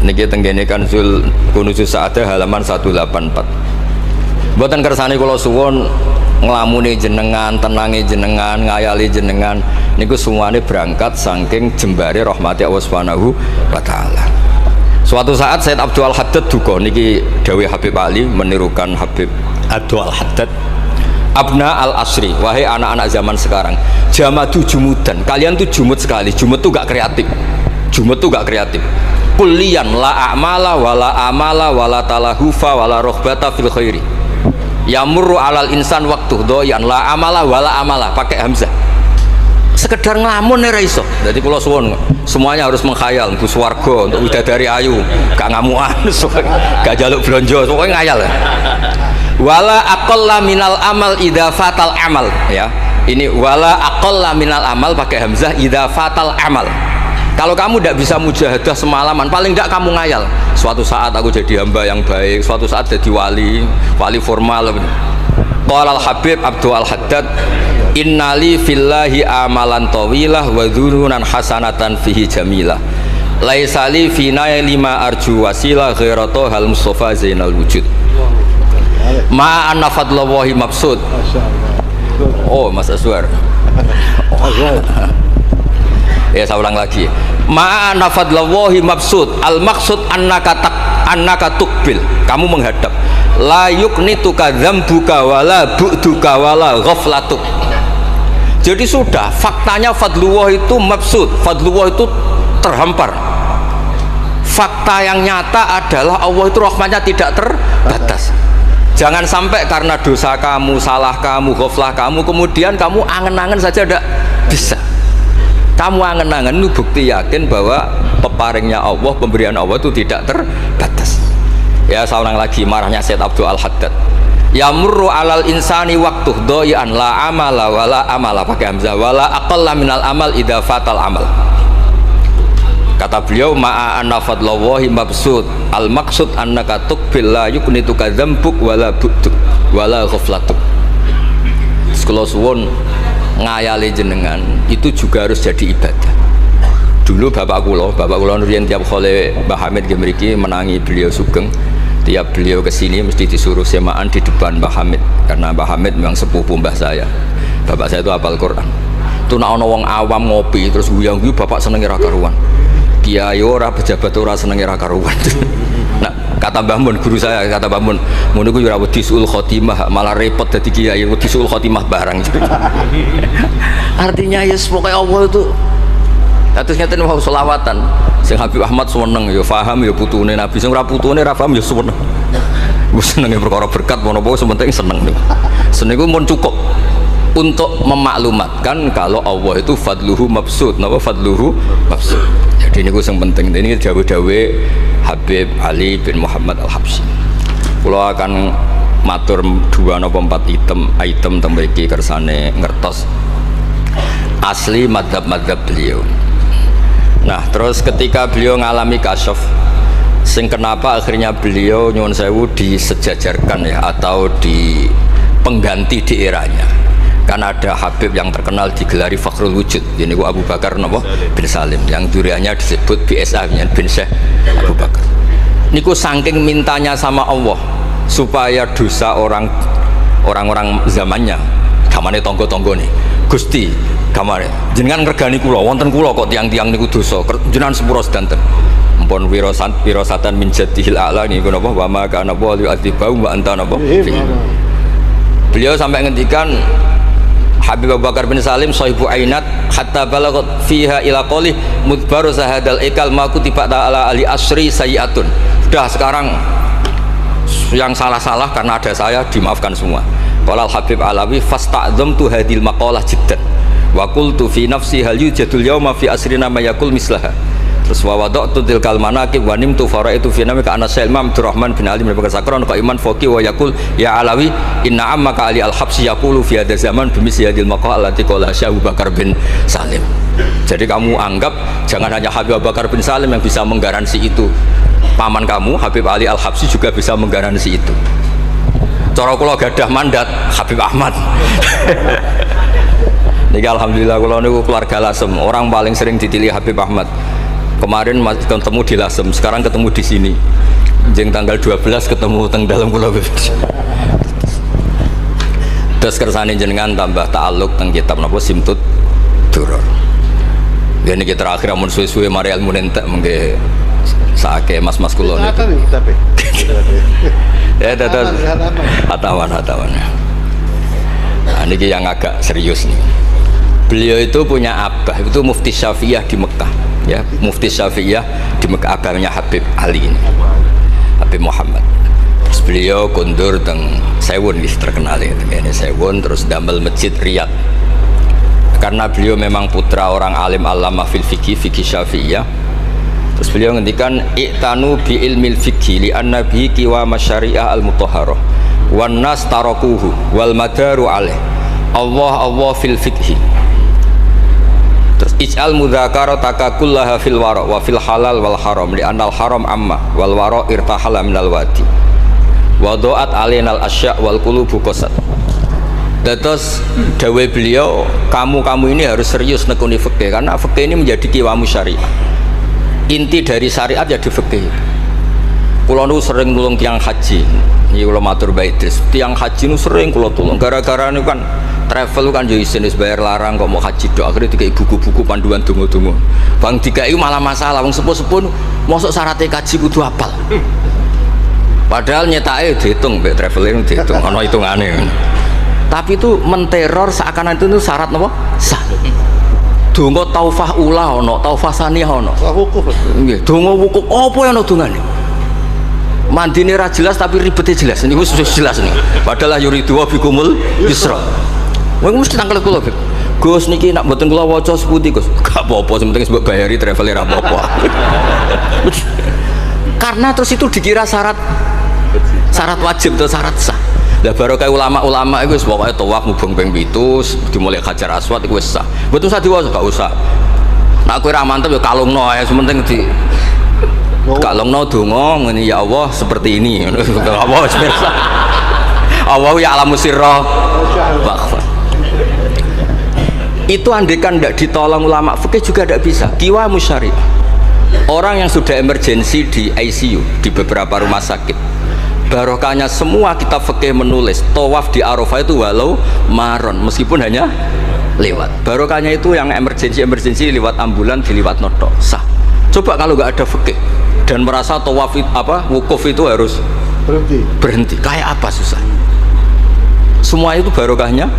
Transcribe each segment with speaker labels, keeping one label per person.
Speaker 1: Niki tenggene Kanzul Kunuzul Sa'adah halaman 184. Mboten kersane kula suwun nglamuni jenengan, tenangi jenengan, ngayali jenengan niku semuanya berangkat saking jembare rahmati Allah Subhanahu wa taala. Suatu saat Said Abdul Haddad duka niki dawuh Habib Ali menirukan Habib Abdul Haddad. Abna al-asri, wahai anak-anak zaman sekarang, jamadu jumudan, kalian tuh jumud sekali. Jumud tuh gak kreatif. Jumud tuh gak kreatif. Kullian la a'mala wala amala wala talahufa wala rohbata fil khairi. Yamurru alal insan waktu doyan la amala wala amala, pakai hamzah. Sekedar ngelamun nih raiso. Jadi kalau suwon semuanya harus menghayal untuk swarga, untuk widadari ayu, gak ngamuan, gak jaluk blonjo, pokoknya ngayal. Wala aqalla minal amal idza fatal amal, ya. Ini wala aqalla minal amal pakai hamzah idza fatal amal. Kalau kamu tidak bisa mujahadah semalaman, paling tidak kamu ngayal. Suatu saat aku jadi hamba yang baik, suatu saat jadi wali formal. Qala al-Habib Abdul Haddad, innali fillahi amalan tawilah wa dhununan hasanatan fihi jamilah. Laisa li fina lima arju wasilah ghairatu hal Mustafa Zainal Wujud. Ma anna fadlallahi mabsud. Oh, Mas Aswar. Ya, saya ulang lagi. Ma anna fadlallahi mabsud. Al maksud annaka tukbil. Kamu menghadap. La yuknituka dzambuka wala bu'duka wala ghaflatuk. Jadi sudah faktanya fadlullah itu mabsud. Fadlullah itu terhampar. Fakta yang nyata adalah Allah itu rahmatnya tidak terbatas. Jangan sampai karena dosa kamu, salah kamu, ghaflah kamu, kemudian kamu angen-angen saja tidak bisa. Kamu angen-angen itu bukti yakin bahwa peparingnya Allah, pemberian Allah itu tidak terbatas. Ya, saya ulang lagi marahnya Said Abdul Haddad. Yamurru alal insani waktu doyan la amala wala amala pakai hamzah wala aqalla minal amal idza fatal amal. Kata beliau ma'a anna fadlallahi mabsud al maksud annaka tukbil la yuknituka dzambuk wala bu'duk wala ghaflatuk. Sekolah suwun ngayali jenengan itu juga harus jadi ibadah. Dulu bapak kula nurian tiap kali Mbah Hamid mriki menangi beliau sugeng, tiap beliau kesini mesti disuruh semaan di depan Mbah Hamid karena Mbah Hamid memang sepupu mbah saya. Bapak saya itu hafal Quran. Itu nak ono wong awam ngopi terus guyang-guyu bapak seneng ra karuan. Kiai ora pejabat ora seneng ra karuan. Nah, kata Mbah Mun guru saya, kata Mbah Mun, ngono iku ora wedi suul khotimah, malah repot dadi kiai wedi suul khotimah barang. Artinya ya pokoke Allah itu terus ngeten mau selawatan. Sing Habib Ahmad seneng ya paham ya putune Nabi, sing ora putune ra paham ya seneng. Wis senenge perkara berkat menapa sementing seneng. Seneng iku mun cukup untuk memaklumatkan kalau Allah itu fadluhu mabsud. Napa fadluhu mabsud? Jadi ini yang penting. Ini dawe-dawe Habib Ali bin Muhammad Al-Habsyi. Kalau akan matur 2 atau 4 item tembriki kersane ngertos asli madhab beliau. Nah, terus ketika beliau ngalami kasyaf, sing kenapa akhirnya beliau nyuwun sewu disejajarkan ya atau di pengganti di eranya. Karena ada Habib yang terkenal digelari Fakhrul Wujud, ini Abu Bakar bin Salim, yang duriannya disebut BSA bin Syekh Abu Bakar. Niku saking mintanya sama Allah supaya dosa orang-orang zamannya, gamane tonggo-tonggo nih, Gusti, gamane jenengan ngregani kula, wonten kula kok tiang-tiang niku dosa, jenengan sepura sedanten. Ampun wirosatan min jadihil a'la niku napa wa ma kana wa yu'adzibahum wa anta napa. Beliau sampai ngendikan Habib Abu Bakar bin Salim sahibu ainat hatta balagot fiha ila qoli mudbaru zahadal ikal ma kutiba ta'ala ali asri sayiatun. Sudah sekarang yang salah-salah karena ada saya dimaafkan semua. Qala Habib Alawi fasta'dzamtu hadil maqalah jiddan wa qultu fi nafsi hal yujadul yawma fi asrina ma yaqul mislaha. Terus wa wada'tu tilkal manaqib wa nimtu faraitu fi namika ana Syekh Imam Abdurrahman bin Ali bin Bakar Sakron ka iman faqih wa yaqul ya Alawi inna ammaka Ali al-Habsyi yaqulu fi hadha zaman bimisli hadil maqal allati qala Syekh Abu Bakar bin Salim. Jadi kamu anggap jangan hanya Habib Abu Bakar bin Salim yang bisa menggaransi itu, paman kamu Habib Ali Al-Habsyi juga bisa menggaransi itu. Cara kula gadah mandat Habib Ahmad. Niki alhamdulillah kula niku keluarga lasem, orang paling sering ditilih Habib Ahmad. Kemarin ketemu di Lasem, sekarang ketemu di sini. Jeng tanggal 12 ketemu teng dalam pulau. Terus kersane jenengan tambah ta'aluk teng kitab napa Simtud Duror. Dene iki terakhir amun suwe-suwe mari ilmu entek mengke sake mas-mas kula niku. Ya dados hatawan. Nah, ini yang agak serius nih. Beliau itu punya abah, itu Mufti Syafi'iyah di Mekah, ya, Mufti Syafi'iyah di Mekah, abahnya Habib Ali ini, Habib Muhammad. Terus beliau kundur teng Sewun, terkenal ini Sewun, terus damel masjid Riyadh. Karena beliau memang putra orang alim alama fil fikih Syafi'iyah. Terus beliau ngendikan i'tanu bi ilmil fikih li anna bihi qiwam syariah al mutahharah wan nas tarakuhu wal madaru alaih Allah fil fikhi. Terus ij'al mudzakarata kullaha fil wara wa fil halal wal haram li anal haram amma wal wara irtahala minal wadi wa do'at alainal asya wal qulubu qasad. Terus dawai beliau, kamu ini harus serius nekuni fikih karena fikih ini menjadi qiwamu syariah. Inti dari syariat ya di fikih. Kulo nu sering nulung tiang haji. Iki kula matur bae Idris. Tiang haji nu sering kulo tulung gara-gara niku kan travel kan yo isin wis bayar larang kok mau haji tok. Akhire dikai buku-buku panduan donga-donga. Bang dikai malah masalah wong sepuh-sepuh mosok syaratnya kaji kudu hafal. Padahal nyetake dihitung mbek traveling dihitung ana hitungane. Tapi itu menteror seakan itu syarat napa? Sah. Donga taufah ula ana, taufah saniyah ana. Wukuf. Nggih, donga wukuf apa yang ana dongane? Mandine ra jelas tapi ribete jelas. Niku wis jelas nih. Padahal yuridu wa bikumul yusra. Wong mesti tangkel kula, Gus niki nak mboten kula waca sepundi, Gus. Gak apa-apa, sementing mbok bayari travel ra apa-apa. Karena terus itu dikira syarat wajib atau syarat sah. Lah baru kayak ulama-ulama itu pokoknya tawaf mubeng ping 7 dimulai Hajar Aswad itu wis sah. Mboten usah diwaca, gak usah. Nek kowe ra mantep ya kalungno ae, sementing di kalungno donga ngene ya Allah seperti ini. Allah wis pirsa. Allah ya alamu sirra wa akhfa. Itu andekan tidak ditolong ulama fikih juga tidak bisa. Kiwa musyari. Orang yang sudah emergensi di ICU di beberapa rumah sakit. Barokahnya semua kitab fikih menulis tawaf di Arafah itu walau maron meskipun hanya lewat. Barokahnya itu yang emergensi lewat ambulan diliwat noto sah. Coba kalau nggak ada fikih dan merasa tawaf wukuf itu harus berhenti. Kayak apa susah? Semua itu barokahnya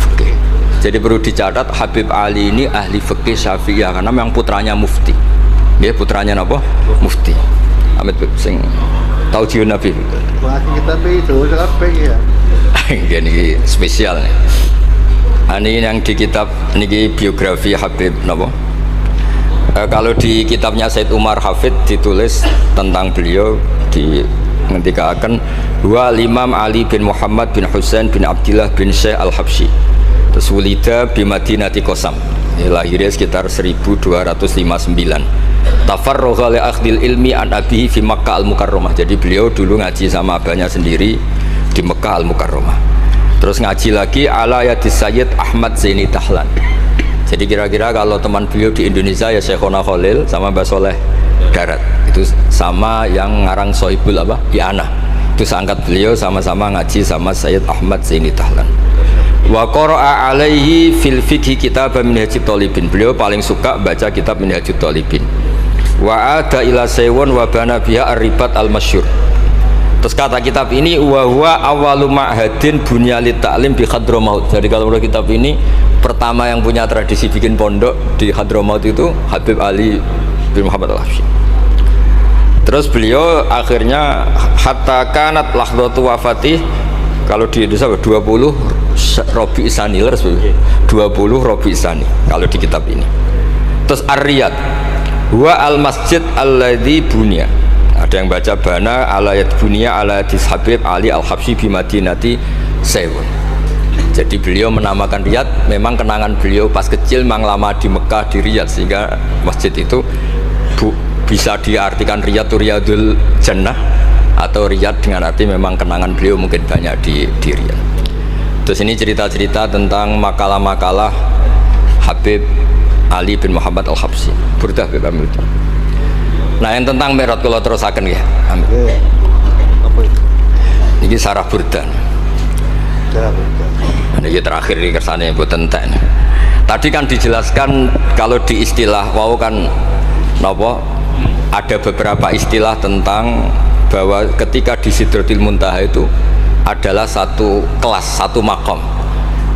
Speaker 1: fikih. Jadi perlu dicatat Habib Ali ini ahli fikih Syafi'iyah karena memang putranya mufti. Dia putranya apa? Mufti. Amit sing tahu jiun Nabi.
Speaker 2: Wah, kita itu sampai ya.
Speaker 1: Ini spesial nih. Ini yang di kitab ini biografi Habib napa? Kalau di kitabnya Said Umar Hafid ditulis tentang beliau di ngendikaken dua Imam Ali bin Muhammad bin Husain bin Abdillah bin Syekh Al-Habsyi. Terus wulida bi Madinati Qasam. Lahirnya sekitar 1259. Tafarragha li akhdil ilmi an abihi fi Makkah al-Mukarramah. Jadi beliau dulu ngaji sama abahnya sendiri di Mekah al-Mukarramah. Terus ngaji lagi ala yadis Sayyid Ahmad Zaini Dahlan. Jadi kira-kira kalau teman beliau di Indonesia ya Syekhona Khalil sama Mbah Soleh Darat. Itu sama yang ngarang Sohibul I'anah. Itu seangkat beliau sama-sama ngaji sama Sayyid Ahmad Zaini Dahlan. Wa qara'a alaihi fil fiqhi kitab Minhajut Thalibin. Beliau paling suka baca kitab Minhajut Thalibin. Wa ada ila Sewon wa bana biha ar-ribat al-masyhur. Terus kata kitab ini wa huwa awwalu ma'hadin bunya li ta'lim bi Hadramaut. Jadi kalau menurut kitab ini pertama yang punya tradisi bikin pondok di Hadramaut itu Habib Ali bin Muhammad Al-Habsyi. Terus beliau akhirnya hatta kanat lahdatu wafati, kalau di Indonesia 20 Robi Isani 20 Robi Isani kalau di kitab ini. Terus Ar-Riyad wa al-masjid alladzi bunya. Ada yang baca bana alayat bunya ala Habib Ali Al-Habsyi bi Madinati Sewun. Jadi beliau menamakan Riyadh memang kenangan beliau pas kecil memang lama di Mekah di Riyadh, sehingga masjid itu bisa diartikan Riyadh Riyadul Jannah atau Riyadh dengan arti memang kenangan beliau mungkin banyak di Riyadh. Terus ini cerita-cerita tentang makalah-makalah Habib Ali bin Muhammad Al-Habsyi. Burdah Habib Amil. Nah, yang tentang Mi'raj kalau terusaken ya. Amin.
Speaker 2: Oke. Apa itu?
Speaker 1: Ini sarah burdan.
Speaker 2: Cara berita.
Speaker 1: Ini terakhir ini kersane mboten entek. Tadi kan dijelaskan kalau di istilah wau kan napa ada beberapa istilah tentang bahwa ketika di Sidratil Muntaha itu adalah satu kelas, satu makom.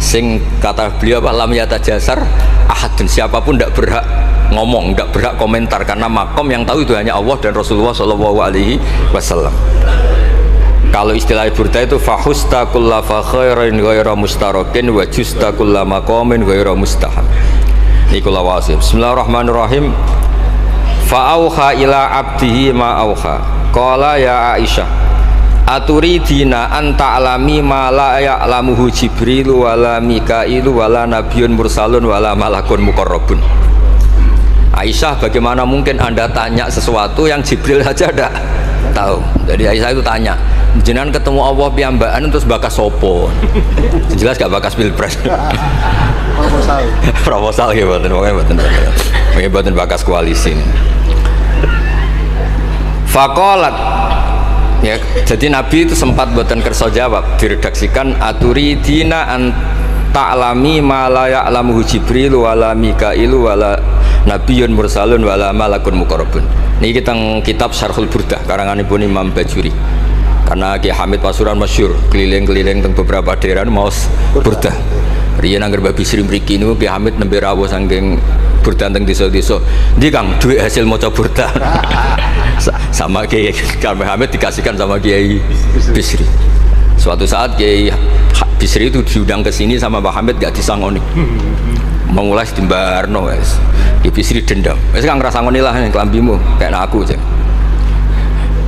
Speaker 1: Sing kata beliau apa lam yatajasar ahadun, siapapun tidak berhak ngomong, tidak berhak komentar karena makom yang tahu itu hanya Allah dan Rasulullah Shallallahu Alaihi Wasallam. Kalau istilah burda itu fahusta kulla fakhairin ghaira mustarakin wa justa kulla maqamin ghaira mustahab. Niku lawasih. Bismillahirrahmanirrahim. Fa auha ila abdihi ma auha. Qala ya Aisyah, aturidina an ta'lami ma la ya'lamuhu Jibril wala Mikail wala nabiyyun mursalun wala malakun muqarrabun. Aisyah, bagaimana mungkin Anda tanya sesuatu yang Jibril saja tidak tahu? Jadi Aisyah itu tanya, jenengan ketemu Allah piyambakan terus bakas sopo? Jelas gak bakas pilpres.
Speaker 2: Proposal.
Speaker 1: Proposal ya mboten bakas koalisi. Faqalat, ya, jadi Nabi itu sempat mboten kersa jawab, diredaksikan aturidina an ta'lami ma la ya'lamuhu Jibril wala Mikail wala nabiyyun mursalun wala malakun muqarrabun. Niki teng kitab Syarhul Burdah karanganipun Imam Bajuri. Karena Ki Hamid Pasuruan masyhur keliling-keliling teng beberapa daerah maos burdah. Riyen angger Mbah Bisri mriki niku Ki Hamid nembe rawuh saking burdah teng desa-desa. Ndi Kang duit hasil maca burdah. Sama Kiai Mbah Hamid dikasihkan sama Kiai Bisri. Suatu saat Kiai Bisri itu diundang ke sini sama Mbah Hamid gak disangoni. Mengulas di Mbarno wes. Kiai Bisri dendam. Wes Kang ngrasangoni lah kelambimu kayak aku aja.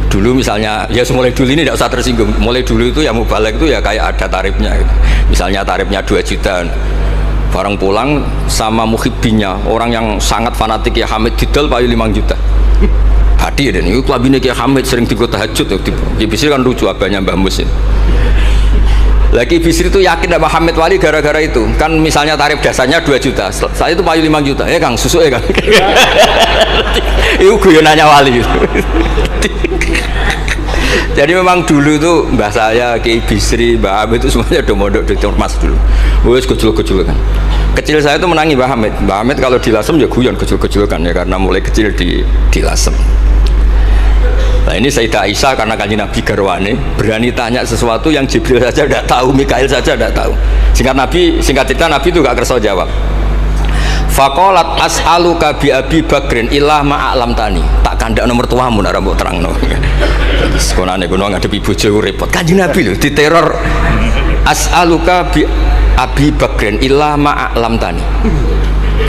Speaker 1: Dulu misalnya, ya mulai dulu ini tidak usah tersinggung. Mulai dulu itu ya mubalek itu ya kayak ada tarifnya gitu. Misalnya tarifnya 2 juta. Barang pulang sama muhibbinya, orang yang sangat fanatik ya Hamid didol payu 5 juta. Hadir dan itu kelabine Kiai Hamid sering digo tahajud ya. Kiai Bisri kan lucu abahnya Mbah Mus. Lagi Bisri itu yakin sama Hamid Wali gara-gara itu. Kan misalnya tarif dasarnya 2 juta. Saya itu payu 5 juta. Ya Kang, susu ya Kang. Itu guyonannya Wali. Jadi memang dulu itu mbah saya, Kiai Bisri, Mbah Hamid itu semuanya udah mondok di Ormas dulu. Wes kecil-kecil kan. Kecil saya itu menangi Mbah Hamid. Mbah Hamid kalau di Lasem ya guyon kecil-kecil kan ya karena mulai kecil di Lasem. Nah ini Sayyidah Aisyah karena kanjeng Nabi garwane berani tanya sesuatu yang Jibril saja tidak tahu, Mikail saja tidak tahu. Singkat cerita Nabi itu gak kersa jawab. Faqalat as'aluka bi Abi Bakrin illah ma'alam tani. Tak kandak nomor tuamu nek mbok terangno. Sekonane kono ngadepi bojo repot. Kanjeng Nabi lho diteror. As'aluka bi Abi Bakrin illah ma'alam tani.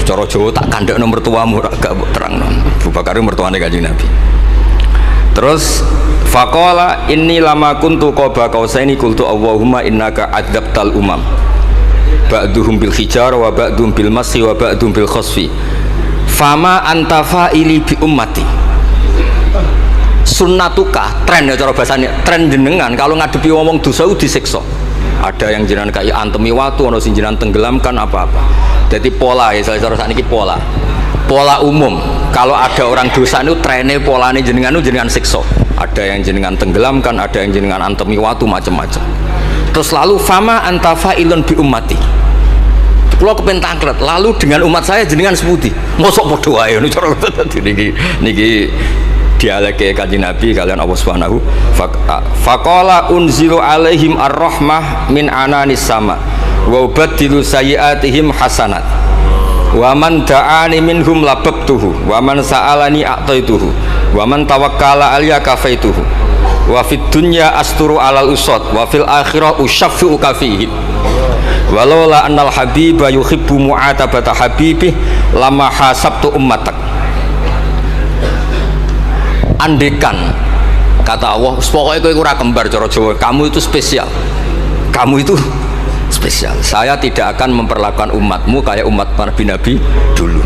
Speaker 1: Cara Jawa tak kandak nomor tuamu gak mbok terangno. Abu Bakar mertuane Kanjeng Nabi. Terus faqala inni lama kuntu qaba qausaini qultu Allahumma innaka adzabtal umam. Ba'duhum bil hijar wa ba'duhum bil masyi wa ba'duhum bil khasfi fama anta fa'ili bi ummati. Sunnatuka, tren ya cara bahasanya, tren jenengan kalau ngadepi ngomong dosa disiksa. Ada yang jenengan kayak antemi watu, ada yang jenengan tenggelamkan apa-apa. Jadi pola ya, cara sakniki pola umum. Kalau ada orang dosa itu trennya polanya jenengan itu jenengan siksa. Ada yang jenengan tenggelamkan, ada yang jenengan antemi watu, macam-macam. Terus lalu fama anta fa'ilun bi ummati. Kalau kepen tangkret, lalu dengan umat saya jenengan sebuti. Mosok padha wae ngono cara niki dialeke Kanjeng Nabi kalian Allah Subhanahu faqala unzilu alaihim ar-rahmah min ananis sama wa ubaddilu sayyiatihim hasanat. Wa man da'ani minhum lababtuhu wa man sa'alani a'taituhu wa man tawakkala alayya kafaituhu wa fid dunya asturu alal usad wa fil akhirah usyaffi'u kafihim walau la annal habiba yuhibbu mu'atabata habibih lama hasabtu ummatak. Andekan kata Allah pokoknya kowe ora kembar cara Jawa, kamu itu spesial, kamu itu spesial, saya tidak akan memperlakukan umatmu kayak umat Nabi dulu.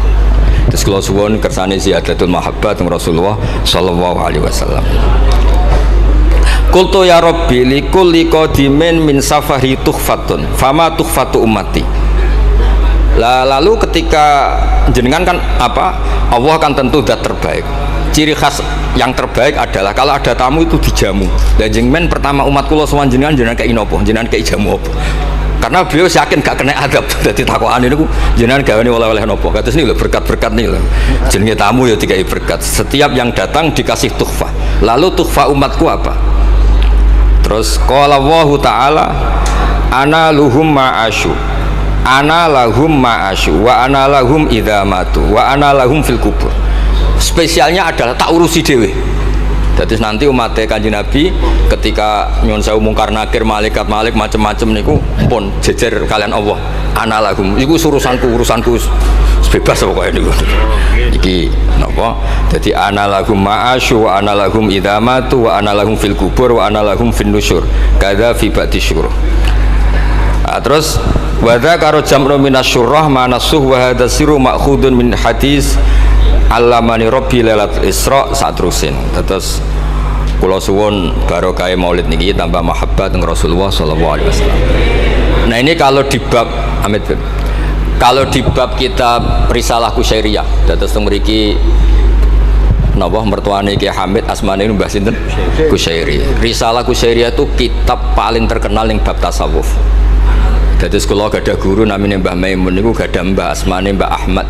Speaker 1: Terus kalau suwun kersane ziyadatul mahabbat Rasulullah sallallahu alaihi wasallam. Qultu ya Rabbi likulli qadimin min safari tuhfatun fama tuhfatu ummati. Lalu ketika jenengan kan apa, Allah kan tentu zat terbaik. ciri khas yang terbaik adalah kalau ada tamu itu dijamu. Dan jenengan pertama umat kula sowan jenengan kei napa? Jenengan kei jamu apa? Karena beliau yakin gak kena adab. Dadi takokan niku jenengan gawe oleh-oleh napa? Kados niku lho berkat-berkat niku lho. Jenenge tamu ya dikai berkat. Setiap yang datang dikasih tuhfah. Lalu tuhfah umatku apa? Terus qala Allahu ta'ala ana luhum ma'asyu. Ana lahum ma'asyu wa ana lahum idza matu wa ana lahum fil kubur. Spesialnya adalah tak urusi dewe. Jadi nanti umat Kanjeng Nabi ketika nyuwun sewu mungkar nakir malaikat macam-macam niku pun jejer kalian Allah. Ana lahum iku urusanku bebas pokoknya niku. Iki napa? Jadi ana lahum ma'asyu wa ana lahum idza matu wa ana lahum fil kubur wa ana lahum fin nusyur. Kadza fi ba'di syuruh. Terus wadza karo jam'u minasyurrah manasuh wa hadza sirru ma'khudun min hadis allamani rabbi lailatul isra satrusin. Terus kula suwun barokah maulid niki tambah mahabbat dengan Rasulullah sallallahu alaihi wasallam. Nah ini kalau di bab Amit kalau di bab kitab Risalah Kusyairiyah dados teng mriki napa mertuane Ki Hamid asmane Mbah sinten Kusyairi. Risalah Kusyairiyah itu kitab paling terkenal ning bab tasawuf. Dadi kula gadah guru namine Mbah Maimun niku gadah Mbah asmane Mbah Ahmad.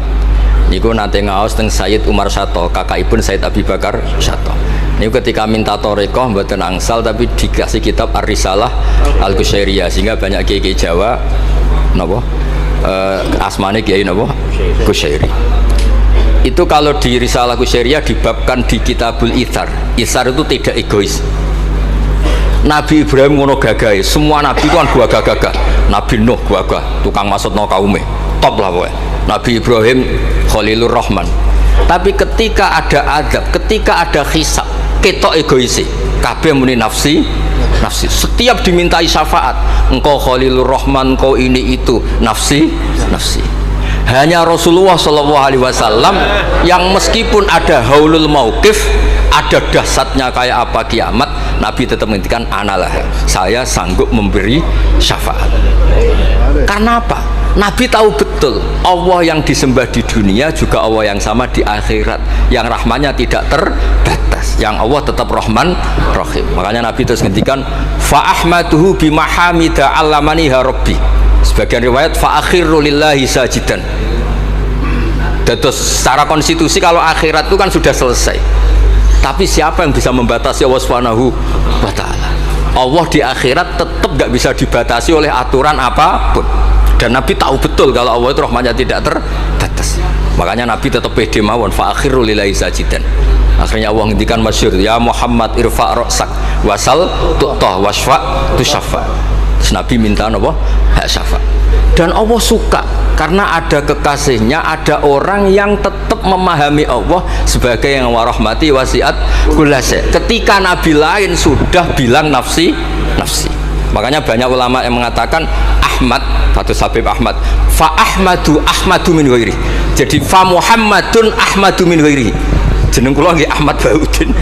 Speaker 1: Niku nate ngaos teng Sayyid Umar Sato, kakakipun Sayyid Abi Bakar Sato. Niku ketika minta thariqah mboten angsal tapi dikasih kitab Ar-Risalah Al-Kusyairiyah sehingga banyak kiai Jawa napa asmane kiai napa Kusyairi. Itu kalau di Risalah Kusyairiyah dibabkan di Kitabul Itsar. Itsar itu tidak egois. Nabi Ibrahim ngono gagahe, semua nabi itu kan gagah-gagah. Nabi Nuh gagah, tukang maksudno kaume. Top lah pokoknya. Nabi Ibrahim Khalilur Rahman. Tapi ketika ada adab, ketika ada hisab, ketok egoisi. Kabeh muni nafsi. Setiap dimintai syafaat, engkau Khalilur Rahman, engkau ini itu, nafsi. Hanya Rasulullah SAW yang meskipun ada haulul mauqif, ada dahsyatnya kayak apa kiamat, Nabi tetap menghentikan analah, saya sanggup memberi syafaat. Karena apa? Nabi tahu betul Allah yang disembah di dunia juga Allah yang sama di akhirat, yang rahmannya tidak terbatas, yang Allah tetap Rahman Rahim. Makanya Nabi terus menghentikan fa ahmaduhu bimahamida allamani rabbi. Sebagian riwayat fa akhiru lillahi sajidan. Terus secara konstitusi kalau akhirat itu kan sudah selesai. Tapi siapa yang bisa membatasi Allah Subhanahu wa ta'ala? Allah di akhirat tetap gak bisa dibatasi oleh aturan apapun. Dan Nabi tahu betul kalau Allah itu rahmatnya tidak terbatas. Makanya Nabi tetap pede mawon fa akhiru lillahi sajidan. Akhirnya Allah ngendikan masyhur ya Muhammad irfa ra'sak wasal tu'tah wasfa tusaffa. Terus Nabi minta apa? Hak syafaat. Dan Allah suka karena ada kekasihnya, ada orang yang tetap memahami Allah sebagai yang warahmati wasiat kullase. Ketika Nabi lain sudah bilang nafsi. Makanya banyak ulama yang mengatakan Ahmad, Fathul Habib Ahmad, fa Ahmadu min ghairi. Jadi fa Muhammadun Ahmadu min ghairi. Jeneng kula nggih Ahmad Baudin.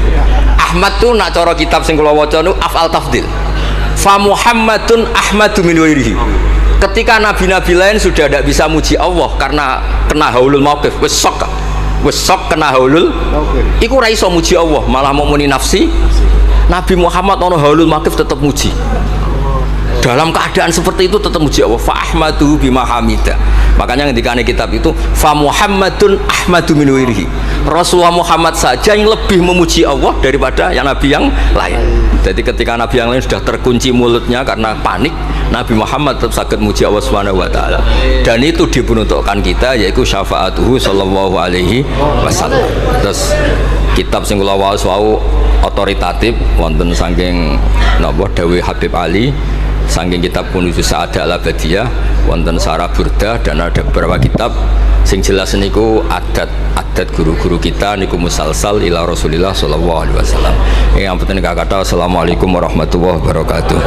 Speaker 1: Ahmad tuh nak cara kitab sing kula waca niku afal tafdil. Fa Muhammadun Ahmadu min ghairihi. Ketika nabi-nabi lain sudah tidak bisa muji Allah karena kena haulul mauqif, wis sok kena haulul iku ra iso muji Allah, malah mau muni nafsi. Nabi Muhammad ono haulul mauqif tetap muji. Dalam keadaan seperti itu tetap muji Allah. Fa ahmadu bima hamida. Makanya ketika kitab itu fa Muhammadun Ahmadu min ghairihi. Rasulullah Muhammad saja yang lebih memuji Allah daripada yang nabi yang lain. Jadi ketika nabi yang lain sudah terkunci mulutnya karena panik, Nabi Muhammad tetap sakit muji Allah Subhanahu wa taala. Dan itu diperuntukkan kita yaitu syafaatuhu sallallahu alaihi wasallam. Terus kitab sing kula waos wau otoritatif wonten saking napa dawuh Habib Ali, saking kitab Kunuzus Sa'adah Al-Abadiyah wonten Sarah Burdah dan ada beberapa kitab sing jelas niku adat guru-guru kita niku musalsal ila Rasulillah sallallahu alaihi wasallam. Yang penting kata assalamualaikum warahmatullahi wabarakatuh.